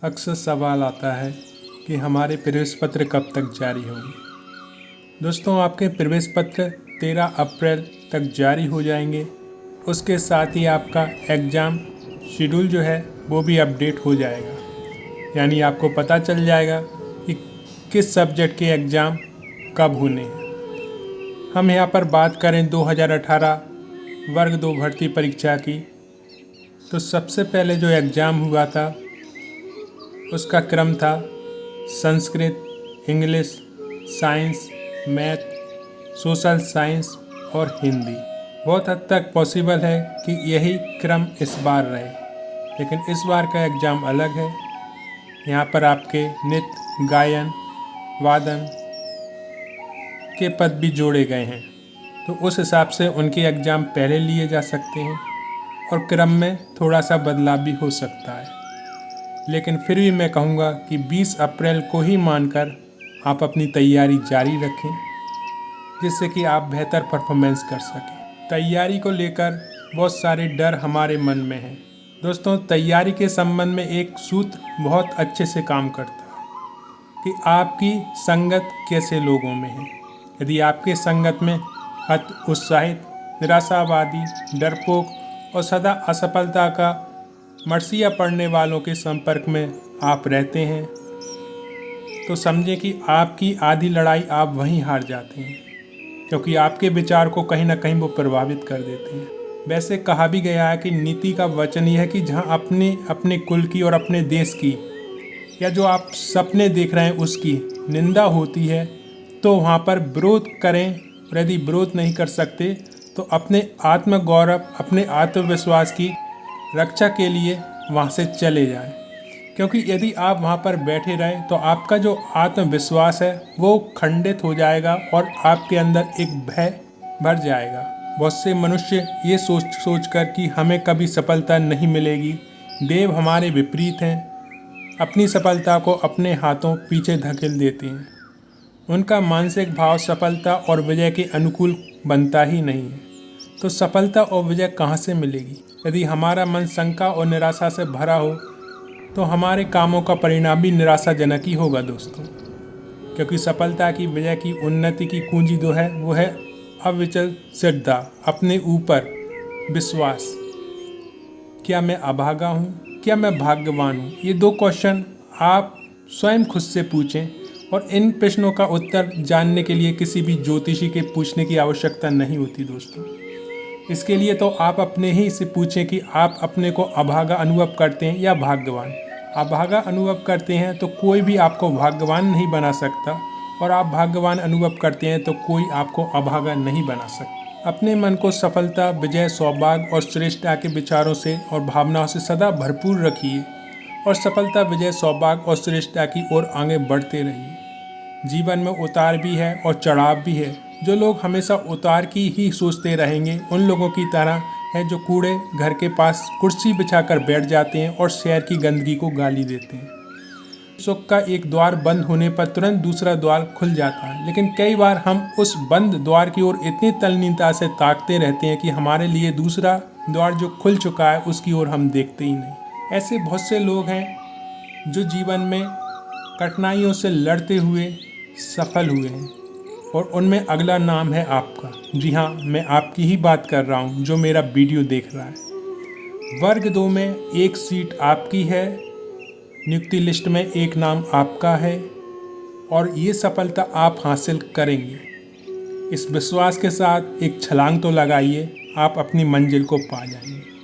अक्सर सवाल आता है कि हमारे प्रवेश पत्र कब तक जारी होंगे। दोस्तों, आपके प्रवेश पत्र 13 अप्रैल तक जारी हो जाएंगे। उसके साथ ही आपका एग्ज़ाम शेड्यूल जो है वो भी अपडेट हो जाएगा, यानी आपको पता चल जाएगा कि किस सब्जेक्ट के एग्ज़ाम कब होने हैं। हम यहाँ पर बात करें 2018 वर्ग 2 भर्ती परीक्षा की, तो सबसे पहले जो एग्ज़ाम हुआ था उसका क्रम था Sanskrit, English, science, math, social science और हिंदी। बहुत हद तक पॉसिबल है कि यही क्रम इस बार रहे, लेकिन इस बार का एग्ज़ाम अलग है। यहाँ पर आपके नृत्य, गायन, वादन के पद भी जोड़े गए हैं, तो उस हिसाब से उनके एग्ज़ाम पहले लिए जा सकते हैं और क्रम में थोड़ा सा बदलाव भी हो सकता है। लेकिन फिर भी मैं कहूँगा कि 20 अप्रैल को ही मानकर आप अपनी तैयारी जारी रखें, जिससे कि आप बेहतर परफॉर्मेंस कर सकें। तैयारी को लेकर बहुत सारे डर हमारे मन में हैं। दोस्तों, तैयारी के संबंध में एक सूत्र बहुत अच्छे से काम करता है कि आपकी संगत कैसे लोगों में है। यदि आपके संगत में अति उत्साहित, निराशावादी, डरपोक और सदा असफलता का मरसिया पड़ने वालों के संपर्क में आप रहते हैं, तो समझें कि आपकी आधी लड़ाई आप वहीं हार जाते हैं, क्योंकि आपके विचार को कहीं ना कहीं वो प्रभावित कर देते हैं। वैसे कहा भी गया है कि नीति का वचन यह है कि जहां अपने कुल की और अपने देश की या जो आप सपने देख रहे हैं उसकी निंदा होती है, तो वहां पर विरोध करें, और यदि विरोध नहीं कर सकते तो अपने आत्मगौरव, अपने आत्मविश्वास की रक्षा के लिए वहाँ से चले जाएं। क्योंकि यदि आप वहाँ पर बैठे रहें तो आपका जो आत्मविश्वास है वो खंडित हो जाएगा और आपके अंदर एक भय भर जाएगा। बहुत से मनुष्य ये सोच कर कि हमें कभी सफलता नहीं मिलेगी, देव हमारे विपरीत हैं, अपनी सफलता को अपने हाथों पीछे धकेल देते हैं। उनका मानसिक भाव सफलता और विजय के अनुकूल बनता ही नहीं है। तो सफलता और विजय कहाँ से मिलेगी? यदि हमारा मन शंका और निराशा से भरा हो तो हमारे कामों का परिणाम भी निराशाजनक ही होगा दोस्तों। क्योंकि सफलता की, विजय की, उन्नति की कुंजी जो है वो है अविचल श्रद्धा, अपने ऊपर विश्वास। क्या मैं अभागा हूँ, क्या मैं भाग्यवान हूँ? ये 2 क्वेश्चन आप स्वयं खुद से पूछें, और इन प्रश्नों का उत्तर जानने के लिए किसी भी ज्योतिषी के पूछने की आवश्यकता नहीं होती दोस्तों। इसके लिए तो आप अपने ही से पूछें कि आप अपने को अभागा अनुभव करते हैं या भाग्यवान। अभागा अनुभव करते हैं तो कोई भी आपको भाग्यवान नहीं बना सकता, और आप भाग्यवान अनुभव करते हैं तो कोई आपको अभागा नहीं बना सकता। अपने मन को सफलता, विजय, सौभाग्य और श्रेष्ठता के विचारों से और भावनाओं से सदा भरपूर रखिए और सफलता, विजय, सौभाग्य और श्रेष्ठता की ओर आगे बढ़ते रहिए। जीवन में उतार भी है और चढ़ाव भी है। जो लोग हमेशा उतार की ही सोचते रहेंगे उन लोगों की तरह है जो कूड़े घर के पास कुर्सी बिछाकर बैठ जाते हैं और शहर की गंदगी को गाली देते हैं। सुख का एक द्वार बंद होने पर तुरंत दूसरा द्वार खुल जाता है, लेकिन कई बार हम उस बंद द्वार की ओर इतनी तल्लीनता से ताकते रहते हैं कि हमारे लिए दूसरा द्वार जो खुल चुका है उसकी ओर हम देखते ही नहीं। ऐसे बहुत से लोग हैं जो जीवन में कठिनाइयों से लड़ते हुए सफल हुए हैं, और उनमें अगला नाम है आपका। जी हाँ, मैं आपकी ही बात कर रहा हूँ जो मेरा वीडियो देख रहा है। वर्ग 2 में 1 सीट आपकी है, नियुक्ति लिस्ट में 1 नाम आपका है, और ये सफलता आप हासिल करेंगे। इस विश्वास के साथ एक छलांग तो लगाइए, आप अपनी मंजिल को पा जाएंगे।